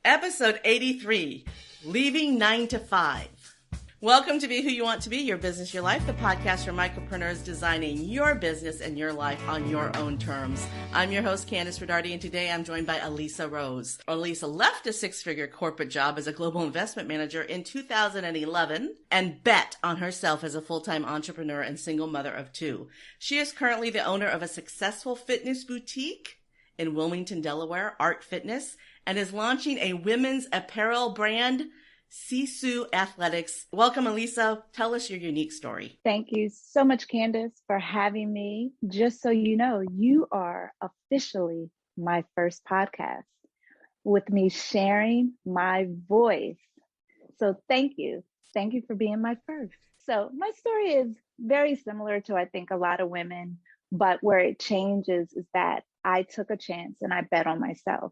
Episode 83, Leaving 9 to 5. Welcome to Be Who You Want to Be, Your Business, Your Life, the podcast for micropreneurs designing your business and your life on your own terms. I'm your host, Kandas Rodarte, and today I'm joined by Alisa Rose. Alisa left a six-figure corporate job as a global investment manager in 2011 and bet on herself as a full-time entrepreneur and single mother of two. She is currently the owner of a successful fitness boutique in Wilmington, Delaware, Art Fitness, and is launching a women's apparel brand, Sisu Athletics. Welcome, Alisa. Tell us your unique story. Thank you so much, Kandas, for having me. Just so you know, you are officially my first podcast with me sharing my voice. So thank you. Thank you for being my first. So my story is very similar to, I think, a lot of women, but where it changes is that I took a chance and I bet on myself.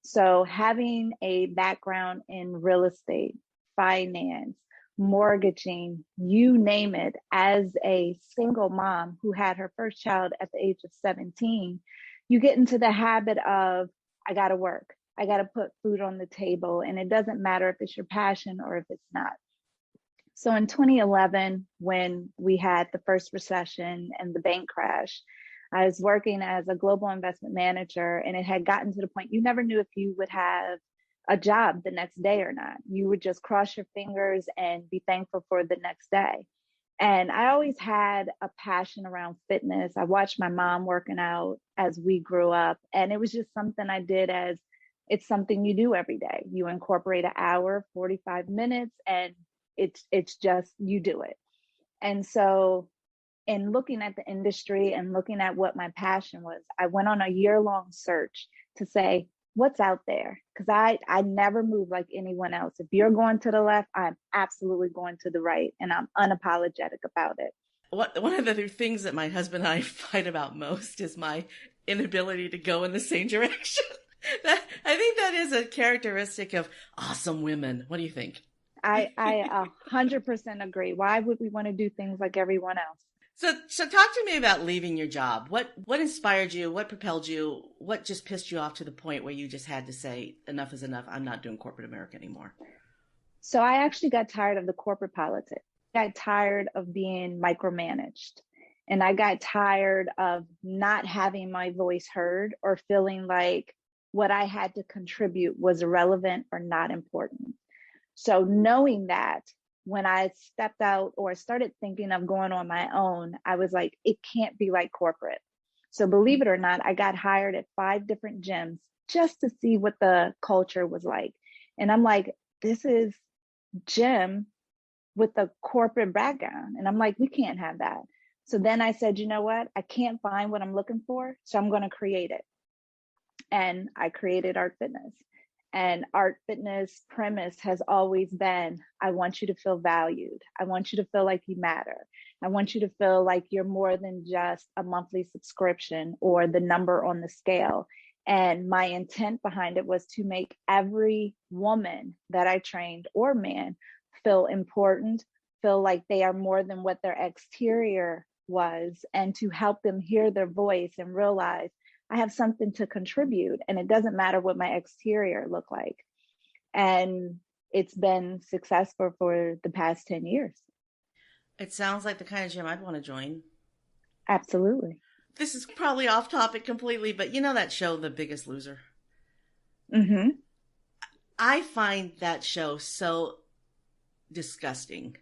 So having a background in real estate, finance, mortgaging, you name it, as a single mom who had her first child at the age of 17, you get into the habit of, I got to work. I got to put food on the table. And it doesn't matter if it's your passion or if it's not. So in 2011, when we had the first recession and the bank crash, I was working as a global investment manager, and it had gotten to the point you never knew if you would have a job the next day or not. You would just cross your fingers and be thankful for the next day. And I always had a passion around fitness. I watched my mom working out as we grew up, and it was just something I did as it's something you do every day. You incorporate an hour, 45 minutes, and it's just, you do it. And so in looking at the industry and looking at what my passion was, I went on a year-long search to say, what's out there? Because I never move like anyone else. If you're going to the left, I'm absolutely going to the right, and I'm unapologetic about it. One of the things that my husband and I fight about most is my inability to go in the same direction. I think that is a characteristic of awesome women. What do you think? I 100% agree. Why would we want to do things like everyone else? So talk to me about leaving your job. What inspired you? What propelled you? What just pissed you off to the point where you just had to say, enough is enough. I'm not doing corporate America anymore. So I actually got tired of the corporate politics. I got tired of being micromanaged. And I got tired of not having my voice heard or feeling like what I had to contribute was irrelevant or not important. So knowing that, when I stepped out or started thinking of going on my own, I was like, it can't be like corporate. So believe it or not, I got hired at 5 different gyms just to see what the culture was like. And I'm like, this is gym with a corporate background. And I'm like, we can't have that. So then I said, you know what? I can't find what I'm looking for, so I'm going to create it. And I created Art Fitness. And Art Fitness premise has always been, I want you to feel valued. I want you to feel like you matter. I want you to feel like you're more than just a monthly subscription or the number on the scale. And my intent behind it was to make every woman that I trained or man feel important, feel like they are more than what their exterior was, and to help them hear their voice and realize I have something to contribute, and it doesn't matter what my exterior look like. And it's been successful for the past 10 years. It sounds like the kind of gym I'd want to join. Absolutely. This is probably off topic completely, but you know that show, The Biggest Loser? Mm-hmm. I find that show so disgusting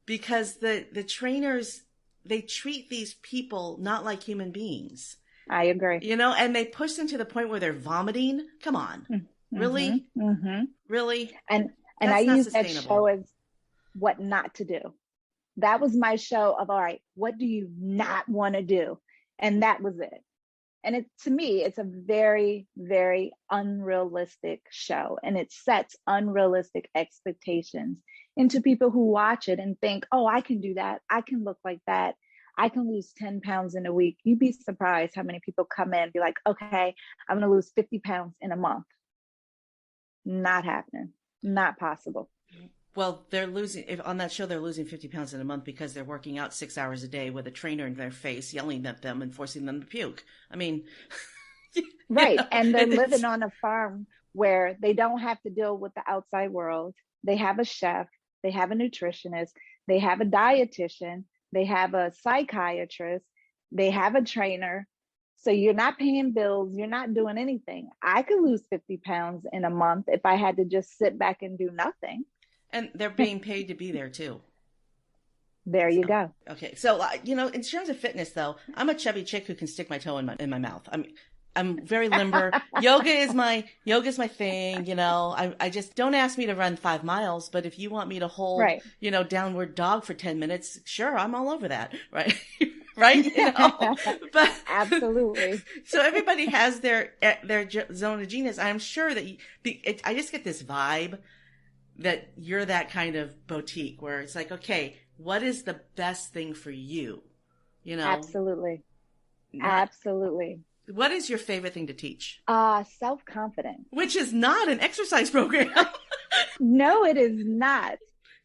because the trainers, they treat these people not like human beings. I agree. You know, and they push them to the point where they're vomiting. Come on. Mm-hmm. Really? Mm-hmm. Really? And I use that show as what not to do. That was my show of, all right, what do you not want to do? And that was it. And to me, it's a very, very unrealistic show. And it sets unrealistic expectations into people who watch it and think, oh, I can do that. I can look like that. I can lose 10 pounds in a week. You'd be surprised how many people come in and be like, okay, I'm going to lose 50 pounds in a month. Not happening. Not possible. Well, they're losing, on that show, they're losing 50 pounds in a month because they're working out 6 hours a day with a trainer in their face, yelling at them and forcing them to puke. I mean, right. And they're living on a farm where they don't have to deal with the outside world. They have a chef, they have a nutritionist, they have a dietitian, they have a psychiatrist, they have a trainer. So you're not paying bills, you're not doing anything. I could lose 50 pounds in a month if I had to just sit back and do nothing. And they're being paid to be there too. There you go. Okay. So, in terms of fitness though, I'm a chubby chick who can stick my toe in my mouth. I'm very limber. Yoga is my thing. I just don't ask me to run 5 miles, but if you want me to hold, downward dog for 10 minutes, sure. I'm all over that. Right. Right. But absolutely. So everybody has their zone of genius. I'm sure that I just get this vibe that you're that kind of boutique where it's like, okay, what is the best thing for you? Absolutely. Absolutely. What is your favorite thing to teach? Self-confidence. Which is not an exercise program. No, it is not.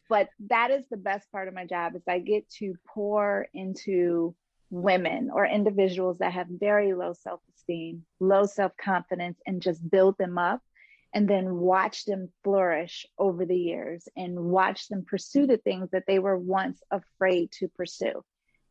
But that is the best part of my job, is I get to pour into women or individuals that have very low self-esteem, low self-confidence, and just build them up, and then watch them flourish over the years and watch them pursue the things that they were once afraid to pursue,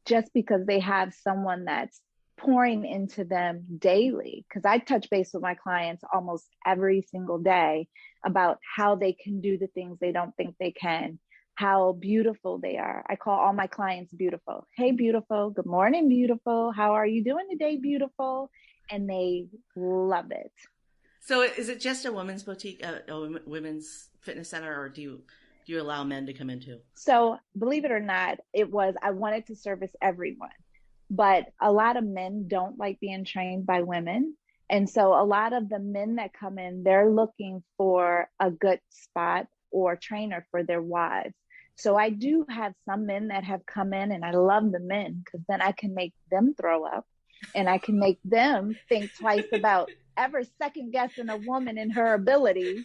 just because they have someone that's pouring into them daily. Because I touch base with my clients almost every single day about how they can do the things they don't think they can, how beautiful they are. I call all my clients beautiful. Hey, beautiful. Good morning, beautiful. How are you doing today, beautiful? And they love it. So is it just a women's boutique, a women's fitness center, or do you allow men to come in too? So believe it or not, I wanted to service everyone, but a lot of men don't like being trained by women. And so a lot of the men that come in, they're looking for a good spot or trainer for their wives. So I do have some men that have come in, and I love the men because then I can make them throw up, and I can make them think twice about ever second guessing a woman and her abilities.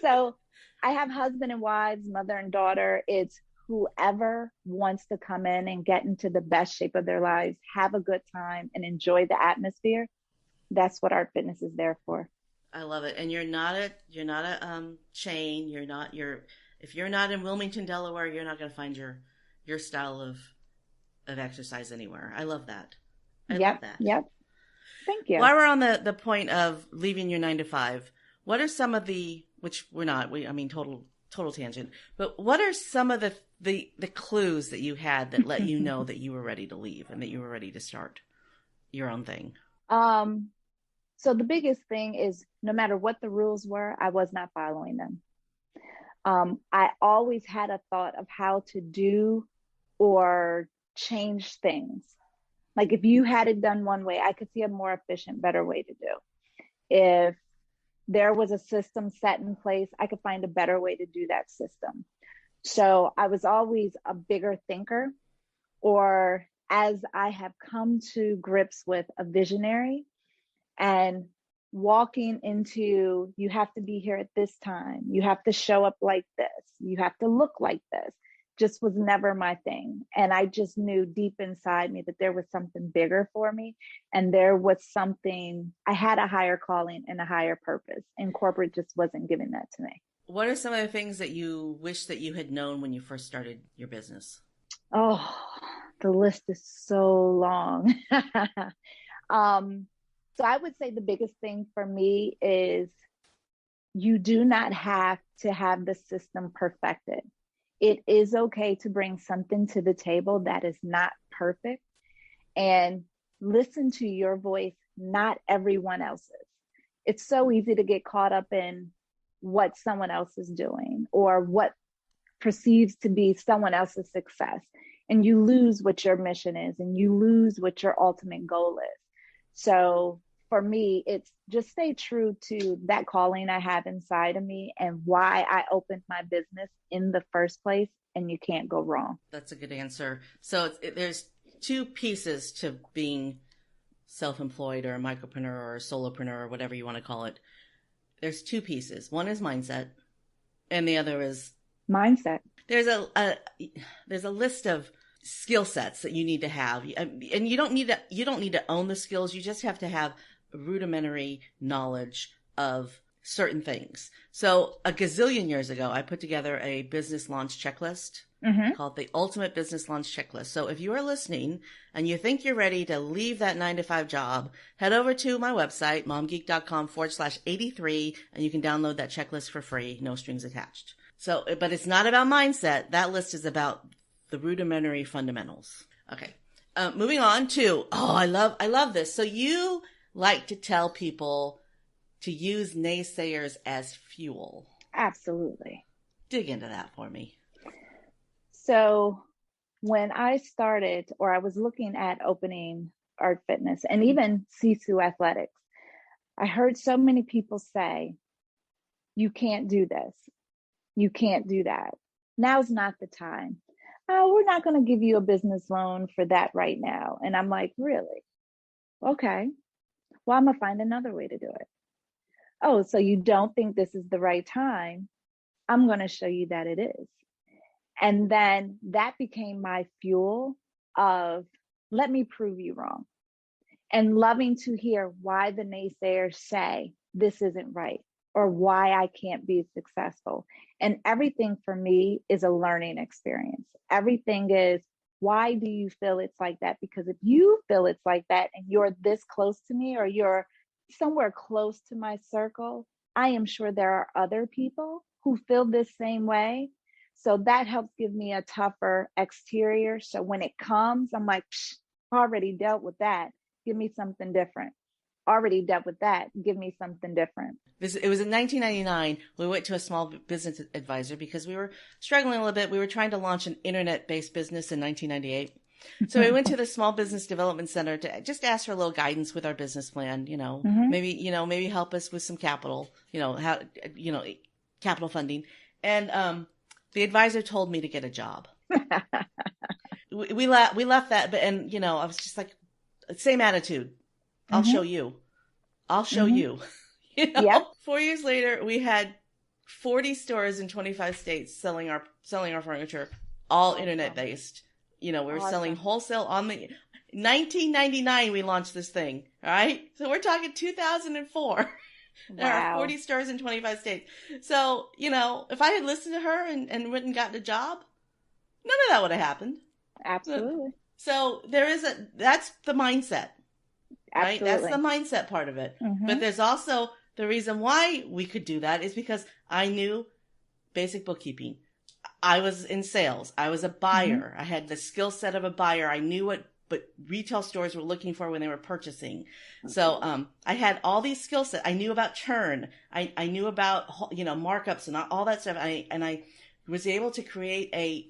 So I have husband and wives, mother and daughter. It's whoever wants to come in and get into the best shape of their lives, have a good time, and enjoy the atmosphere. That's what Art Fitness is there for. I love it. And you're not a chain. If you're not in Wilmington, Delaware, you're not going to find your style of exercise anywhere. I love that. I love that. Yep. Thank you. While we're on the point of leaving your 9 to 5, what are some of total tangent, but what are some of the clues that you had that let you know that you were ready to leave and that you were ready to start your own thing? So the biggest thing is, no matter what the rules were, I was not following them. I always had a thought of how to do or change things. Like if you had it done one way, I could see a more efficient, better way to do. If there was a system set in place, I could find a better way to do that system. So I was always a bigger thinker, or as I have come to grips with, a visionary, and walking into, you have to be here at this time, you have to show up like this, you have to look like this, just was never my thing. And I just knew deep inside me that there was something bigger for me, and there was something, I had a higher calling and a higher purpose, and corporate just wasn't giving that to me. What are some of the things that you wish that you had known when you first started your business? Oh, the list is so long. So I would say the biggest thing for me is, you do not have to have the system perfected. It is okay to bring something to the table that is not perfect, and listen to your voice, not everyone else's. It's so easy to get caught up in what someone else is doing or what perceives to be someone else's success, and you lose what your mission is, and you lose what your ultimate goal is. So for me, it's just stay true to that calling I have inside of me and why I opened my business in the first place, and you can't go wrong. That's a good answer. So there's two pieces to being self-employed or a micropreneur or a solopreneur or whatever you want to call it. There's two pieces. One is mindset, and the other is mindset. There's a list of skill sets that you need to have, and you don't need to own the skills. You just have to have rudimentary knowledge of certain things. So a gazillion years ago, I put together a business launch checklist called the Ultimate Business Launch Checklist. So if you are listening and you think you're ready to leave that 9-to-5 job, head over to my website, momgeek.com/83, and you can download that checklist for free, no strings attached. So, but it's not about mindset. That list is about the rudimentary fundamentals. Okay. Moving on to, I love this. So you like to tell people to use naysayers as fuel. Absolutely. Dig into that for me. So when I started, or I was looking at opening Art Fitness and even Sisu Athletics, I heard so many people say, you can't do this. You can't do that. Now's not the time. Oh, we're not going to give you a business loan for that right now. And I'm like, really? Okay. Well, I'm going to find another way to do it. Oh, so you don't think this is the right time? I'm going to show you that it is. And then that became my fuel of, let me prove you wrong. And loving to hear why the naysayers say this isn't right or why I can't be successful. And everything for me is a learning experience. Everything is, why do you feel it's like that? Because if you feel it's like that and you're this close to me or you're somewhere close to my circle, I am sure there are other people who feel this same way. So that helps give me a tougher exterior. So when it comes, I'm like, already dealt with that. Give me something different. Already dealt with that. Give me something different. It was in 1999. We went to a small business advisor because we were struggling a little bit. We were trying to launch an internet-based business in 1998. So we went to the Small Business Development Center to just ask for a little guidance with our business plan, maybe help us with some capital, capital funding. And the advisor told me to get a job. we left that, but I was just like, same attitude. I'll show you. I'll show you. Yep. 4 years later, we had 40 stores in 25 states selling our furniture, all internet based. We were selling wholesale on the 1999. We launched this thing. All right. So we're talking 2004. There are 40 stores in 25 states. So, if I had listened to her and went and gotten a job, none of that would have happened. Absolutely. So that's the mindset, right? Absolutely. That's the mindset part of it. But there's also the reason why we could do that is because I knew basic bookkeeping. I was in sales. I was a buyer. I had the skill set of a buyer. I knew what retail stores were looking for when they were purchasing. So I had all these skill sets. I knew about churn. I knew about markups and all that stuff. And I was able to create a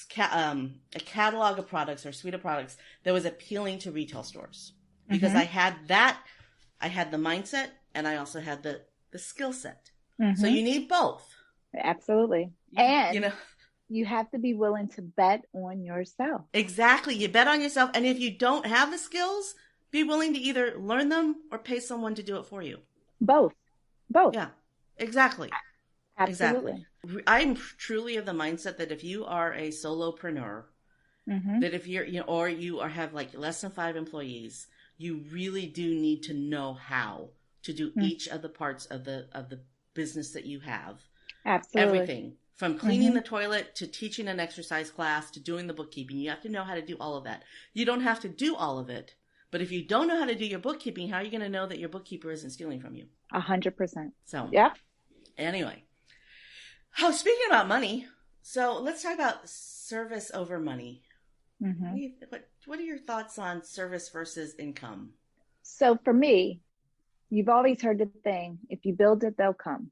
catalog of products or suite of products that was appealing to retail stores because I had that. I had the mindset and I also had the skill set. So you need both. Absolutely. And you have to be willing to bet on yourself. Exactly. You bet on yourself. And if you don't have the skills, be willing to either learn them or pay someone to do it for you. Both. Yeah, exactly. Absolutely. Exactly. I'm truly of the mindset that if you are a solopreneur, that if you're, or you have like less than 5 employees, you really do need to know how to do each of the parts of the business that you have. Absolutely. Everything from cleaning the toilet to teaching an exercise class to doing the bookkeeping. You have to know how to do all of that. You don't have to do all of it, but if you don't know how to do your bookkeeping, how are you going to know that your bookkeeper isn't stealing from you? 100%. So, yeah. Anyway, speaking about money, so let's talk about service over money. What are your thoughts on service versus income? So for me, you've always heard the thing, if you build it, they'll come.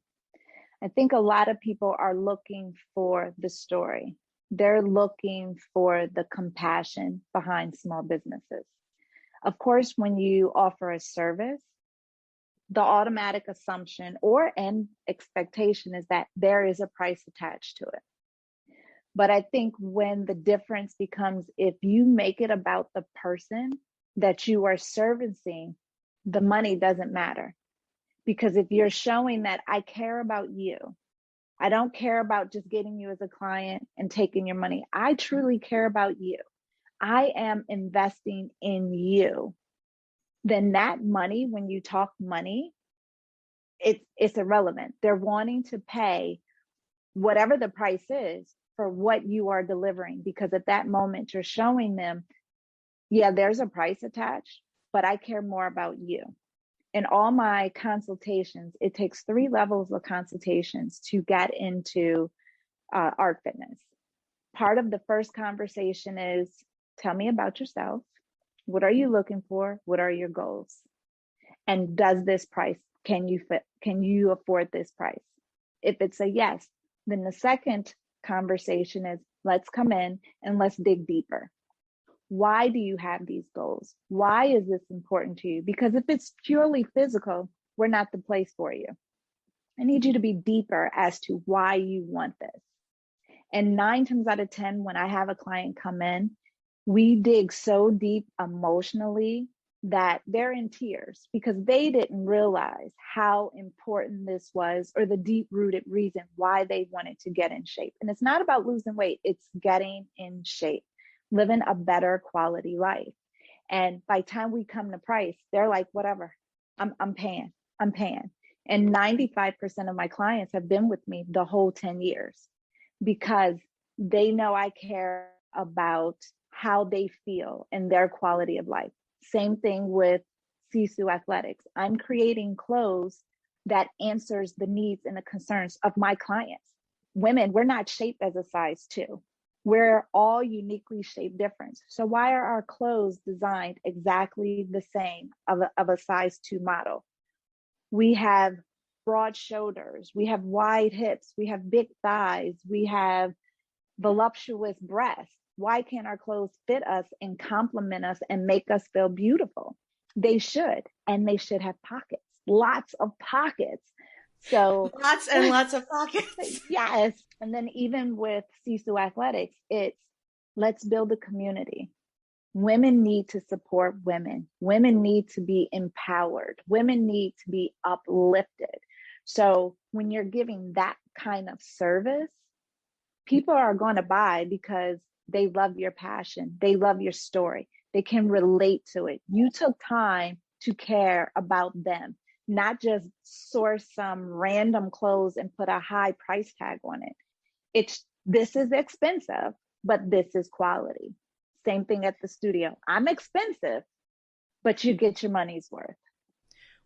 I think a lot of people are looking for the story. They're looking for the compassion behind small businesses. Of course, when you offer a service, the automatic assumption or an expectation is that there is a price attached to it. But I think when the difference becomes, if you make it about the person that you are servicing, the money doesn't matter. Because if you're showing that I care about you, I don't care about just getting you as a client and taking your money. I truly care about you. I am investing in you. then that money, when you talk money, it's irrelevant. They're wanting to pay whatever the price is for what you are delivering, because at that moment you're showing them, yeah, there's a price attached, but I care more about you. In all my consultations, it takes 3 levels of consultations to get into art fitness. Part of the first conversation is, tell me about yourself. What are you looking for? What are your goals? And does this price, can you afford this price? If it's a yes, then the second conversation is, let's come in and let's dig deeper. Why do you have these goals? Why is this important to you? Because if it's purely physical, we're not the place for you. I need you to be deeper as to why you want this. And 9 times out of 10, when I have a client come in, we dig so deep emotionally that they're in tears because they didn't realize how important this was, or the deep-rooted reason why they wanted to get in shape. And it's not about losing weight, it's getting in shape, living a better quality life. And by the time we come to price, they're like, whatever, I'm paying. And 95% of my clients have been with me the whole 10 years because they know I care about how they feel and their quality of life. Same thing with Sisu Athletics. I'm creating clothes that answers the needs and the concerns of my clients. Women, we're not shaped as a size 2. We're all uniquely shaped different. So why are our clothes designed exactly the same of a size 2 model? We have broad shoulders, we have wide hips, we have big thighs, we have voluptuous breasts. Why can't our clothes fit us and complement us and make us feel beautiful? They should, and they should have pockets, lots of pockets. So lots and lots of pockets. Yes. And then even with Sisu Athletics, it's let's build a community. Women need to support women. Women need to be empowered. Women need to be uplifted. So when you're giving that kind of service, people are going to buy because they love your passion. They love your story. They can relate to it. You took time to care about them, not just source some random clothes and put a high price tag on it. This is expensive, but this is quality. Same thing at the studio. I'm expensive, but you get your money's worth.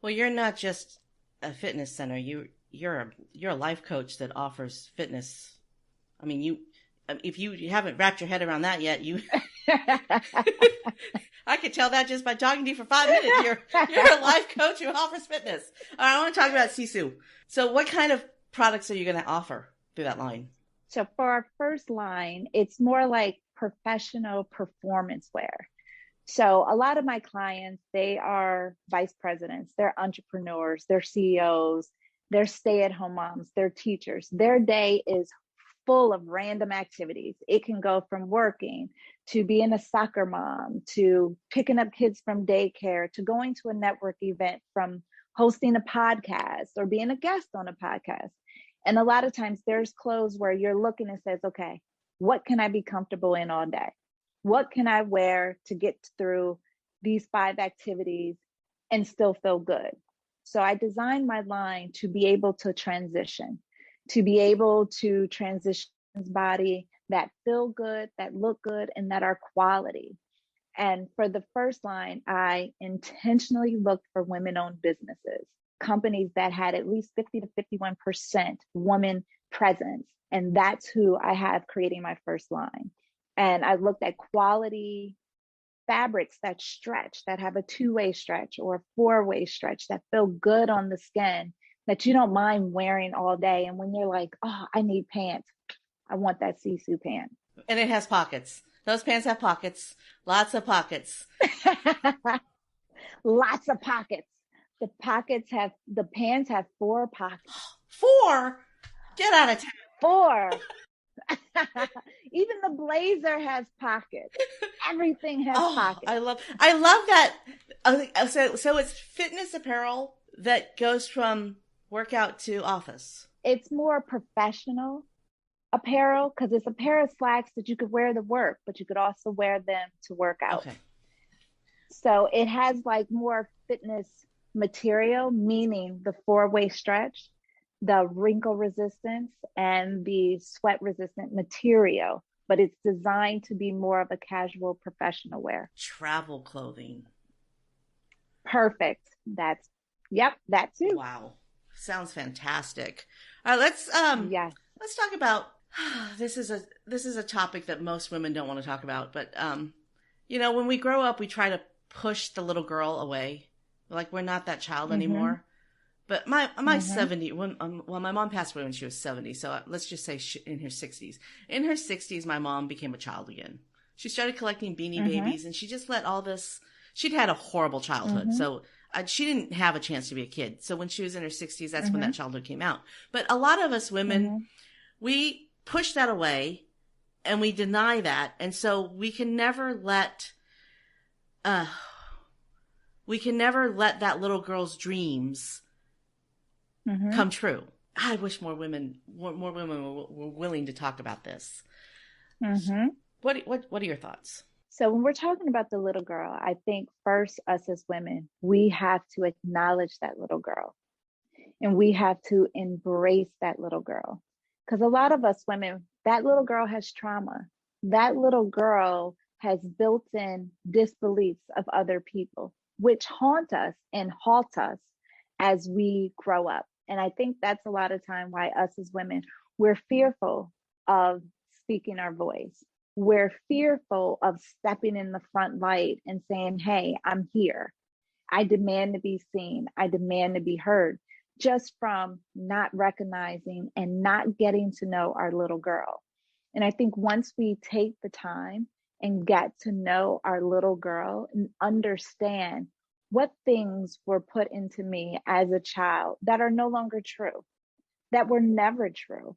Well, you're not just a fitness center. You're a life coach that offers fitness. I mean, if you haven't wrapped your head around that yet, I could tell that just by talking to you for 5 minutes. You're a life coach who offers fitness. All right, I want to talk about Sisu. So what kind of products are you going to offer through that line? So for our first line, it's more like professional performance wear. So a lot of my clients, they are vice presidents, they're entrepreneurs, they're CEOs, they're stay-at-home moms, they're teachers. Their day is full of random activities. It can go from working to being a soccer mom, to picking up kids from daycare, to going to a network event, from hosting a podcast or being a guest on a podcast. And a lot of times there's clothes where you're looking and says, okay, what can I be comfortable in all day? What can I wear to get through these 5 activities and still feel good? So I designed my line to be able to transition body that feel good, that look good, and that are quality. And for the first line, I intentionally looked for women-owned businesses, companies that had at least 50 to 51% woman presence. And that's who I have creating my first line. And I looked at quality fabrics that stretch, that have a 2-way stretch or a 4-way stretch, that feel good on the skin, that you don't mind wearing all day. And when you're like, oh, I need pants, I want that Sisu pant. And it has pockets. Those pants have pockets. Lots of pockets. Lots of pockets. The pants have 4 pockets. 4? Get out of town. 4. Even the blazer has pockets. Everything has pockets. I love that. So it's fitness apparel that goes from workout to office. It's more professional apparel because it's a pair of slacks that you could wear to work, but you could also wear them to work out. Okay. So it has like more fitness material, meaning the 4-way stretch, the wrinkle resistance, and the sweat resistant material, but it's designed to be more of a casual professional wear. Travel clothing. Perfect. Yep, that too. Wow. Sounds fantastic. All right, Yes. let's talk about this is a topic that most women don't want to talk about, but when we grow up we try to push the little girl away. Like we're not that child anymore. But my 70 when my mom passed away when she was 70, so let's just say in her 60s. In her 60s my mom became a child again. She started collecting Beanie Babies, and she just let all this. She'd had a horrible childhood, so she didn't have a chance to be a kid. So when she was in her 60s, that's when that childhood came out. But a lot of us women, we push that away and we deny that. And so we can never let that little girl's dreams come true. I wish more women were willing to talk about this. What are your thoughts? So when we're talking about the little girl, I think first, us as women, we have to acknowledge that little girl, and we have to embrace that little girl. Because a lot of us women, that little girl has trauma. That little girl has built-in disbeliefs of other people, which haunt us and halt us as we grow up. And I think that's a lot of time why us as women, we're fearful of speaking our voice. We're fearful of stepping in the front light and saying, hey, I'm here. I demand to be seen. I demand to be heard, just from not recognizing and not getting to know our little girl. And I think once we take the time and get to know our little girl and understand what things were put into me as a child that are no longer true, that were never true,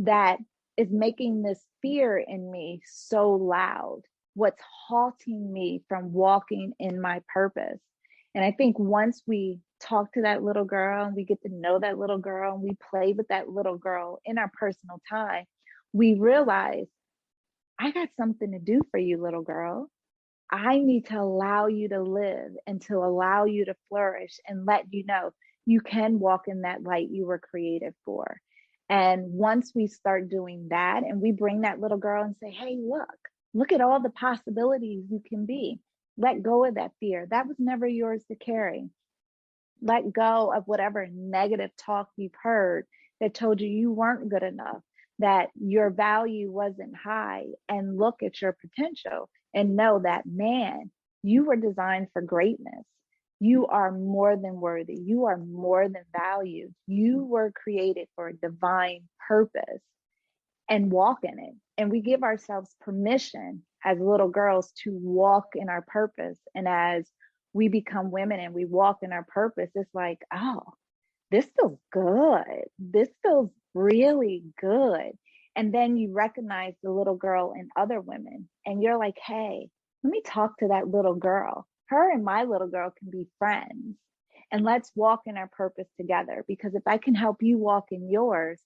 that is making this fear in me so loud, what's halting me from walking in my purpose. And I think once we talk to that little girl and we get to know that little girl and we play with that little girl in our personal time, we realize, I got something to do for you, little girl. I need to allow you to live and to allow you to flourish and let you know you can walk in that light you were created for. And once we start doing that and we bring that little girl and say, hey, look at all the possibilities you can be. Let go of that fear. That was never yours to carry. Let go of whatever negative talk you've heard that told you you weren't good enough, that your value wasn't high, and look at your potential and know that, man, you were designed for greatness. You are more than worthy. You are more than valued. You were created for a divine purpose, and walk in it. And we give ourselves permission as little girls to walk in our purpose. And as we become women and we walk in our purpose, it's like, oh, this feels good. This feels really good. And then you recognize the little girl in other women and you're like, hey, let me talk to that little girl. Her and my little girl can be friends, and let's walk in our purpose together. Because if I can help you walk in yours,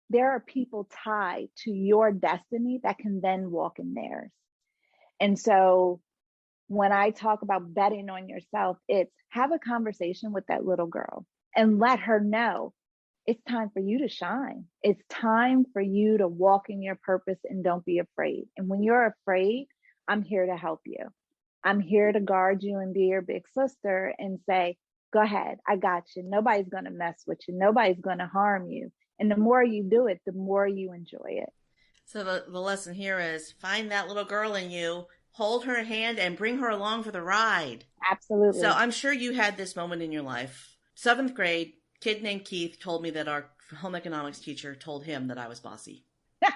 there are people tied to your destiny that can then walk in theirs. And so when I talk about betting on yourself, it's have a conversation with that little girl and let her know it's time for you to shine. It's time for you to walk in your purpose, and don't be afraid. And when you're afraid, I'm here to help you. I'm here to guard you and be your big sister and say, go ahead, I got you. Nobody's going to mess with you. Nobody's going to harm you. And the more you do it, the more you enjoy it. So the lesson here is find that little girl in you, hold her hand, and bring her along for the ride. Absolutely. So I'm sure you had this moment in your life. 7th grade, kid named Keith told me that our home economics teacher told him that I was bossy.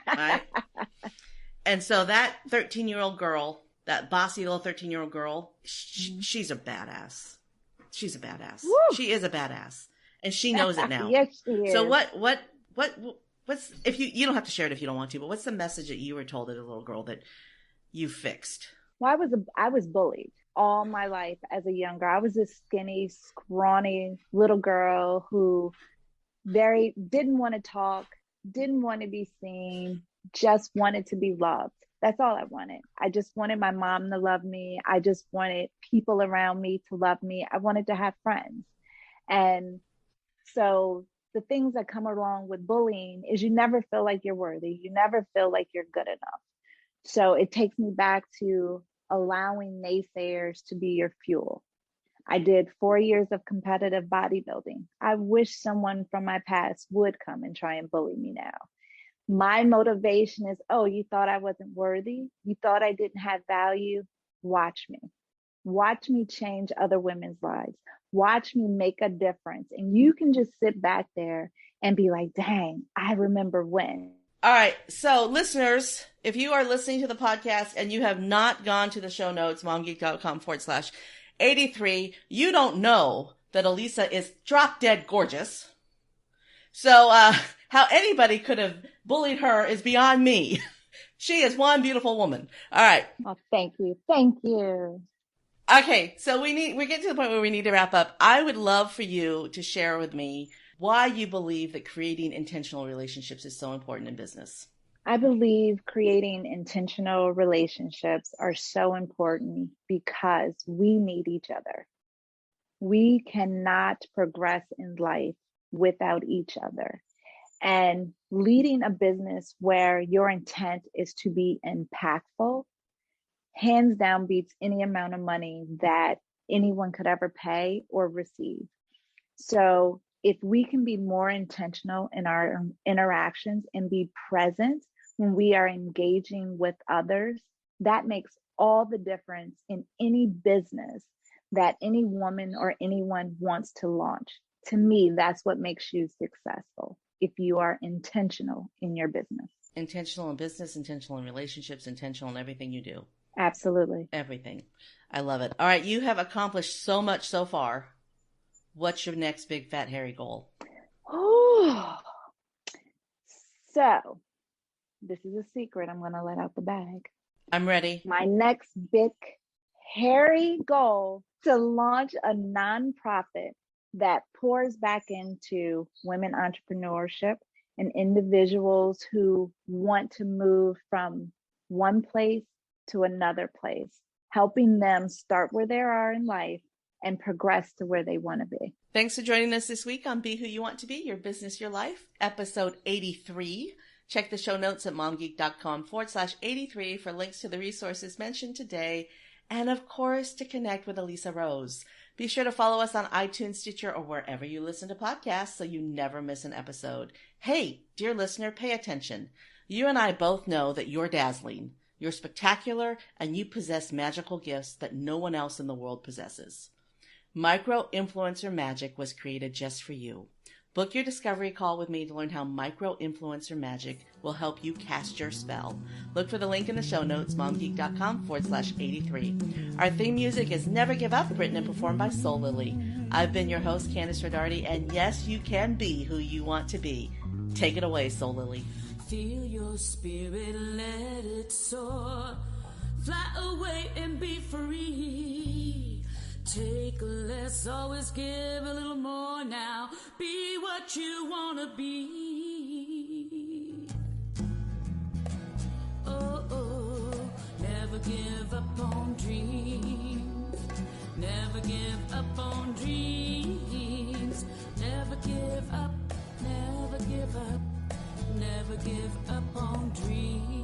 Right? And so that 13-year-old girl, that bossy little 13-year-old girl, she's a badass. She's a badass. Woo! She is a badass. And she knows it now. Yes, she is. So what's, if you don't have to share it if you don't want to, but what's the message that you were told as a little girl that you fixed? Well, I was bullied all my life as a young girl. I was this skinny, scrawny little girl who didn't want to talk, didn't want to be seen, just wanted to be loved. That's all I wanted. I just wanted my mom to love me. I just wanted people around me to love me. I wanted to have friends. And so the things that come along with bullying is you never feel like you're worthy. You never feel like you're good enough. So it takes me back to allowing naysayers to be your fuel. I did 4 years of competitive bodybuilding. I wish someone from my past would come and try and bully me now. My motivation is, oh, you thought I wasn't worthy? You thought I didn't have value? Watch me. Watch me change other women's lives. Watch me make a difference. And you can just sit back there and be like, dang, I remember when. All right. So listeners, if you are listening to the podcast and you have not gone to the show notes, momgeek.com/83, you don't know that Alisa is drop dead gorgeous. So, how anybody could have bullied her is beyond me. She is one beautiful woman. All right. Oh, thank you. Thank you. Okay. So we're getting to the point where we need to wrap up. I would love for you to share with me why you believe that creating intentional relationships is so important in business. I believe creating intentional relationships are so important because we need each other. We cannot progress in life without each other. And leading a business where your intent is to be impactful, hands down beats any amount of money that anyone could ever pay or receive. So if we can be more intentional in our interactions and be present when we are engaging with others, that makes all the difference in any business that any woman or anyone wants to launch. To me, that's what makes you successful, if you are intentional in your business. Intentional in business, intentional in relationships, intentional in everything you do. Absolutely. Everything. I love it. All right. You have accomplished so much so far. What's your next big fat hairy goal? Oh, so this is a secret. I'm going to let out the bag. I'm ready. My next big hairy goal to launch a nonprofit that pours back into women entrepreneurship and individuals who want to move from one place to another place, helping them start where they are in life and progress to where they want to be. Thanks for joining us this week on Be Who You Want to Be, Your Business, Your Life, episode 83. Check the show notes at momgeek.com/83 for links to the resources mentioned today, and of course to connect with Alisa Rose. Be sure to follow us on iTunes, Stitcher, or wherever you listen to podcasts so you never miss an episode. Hey, dear listener, pay attention. You and I both know that you're dazzling, you're spectacular, and you possess magical gifts that no one else in the world possesses. Micro-influencer magic was created just for you. Book your discovery call with me to learn how micro-influencer magic will help you cast your spell. Look for the link in the show notes, momgeek.com/83. Our theme music is Never Give Up, written and performed by Soul Lily. I've been your host, Kandas Rodarte, and yes, you can be who you want to be. Take it away, Soul Lily. Feel your spirit, let it soar. Fly away and be free. Take less, always give a little more now. Be what you want to be. Oh, oh, never give up on dreams. Never give up on dreams. Never give up, never give up. Never give up on dreams.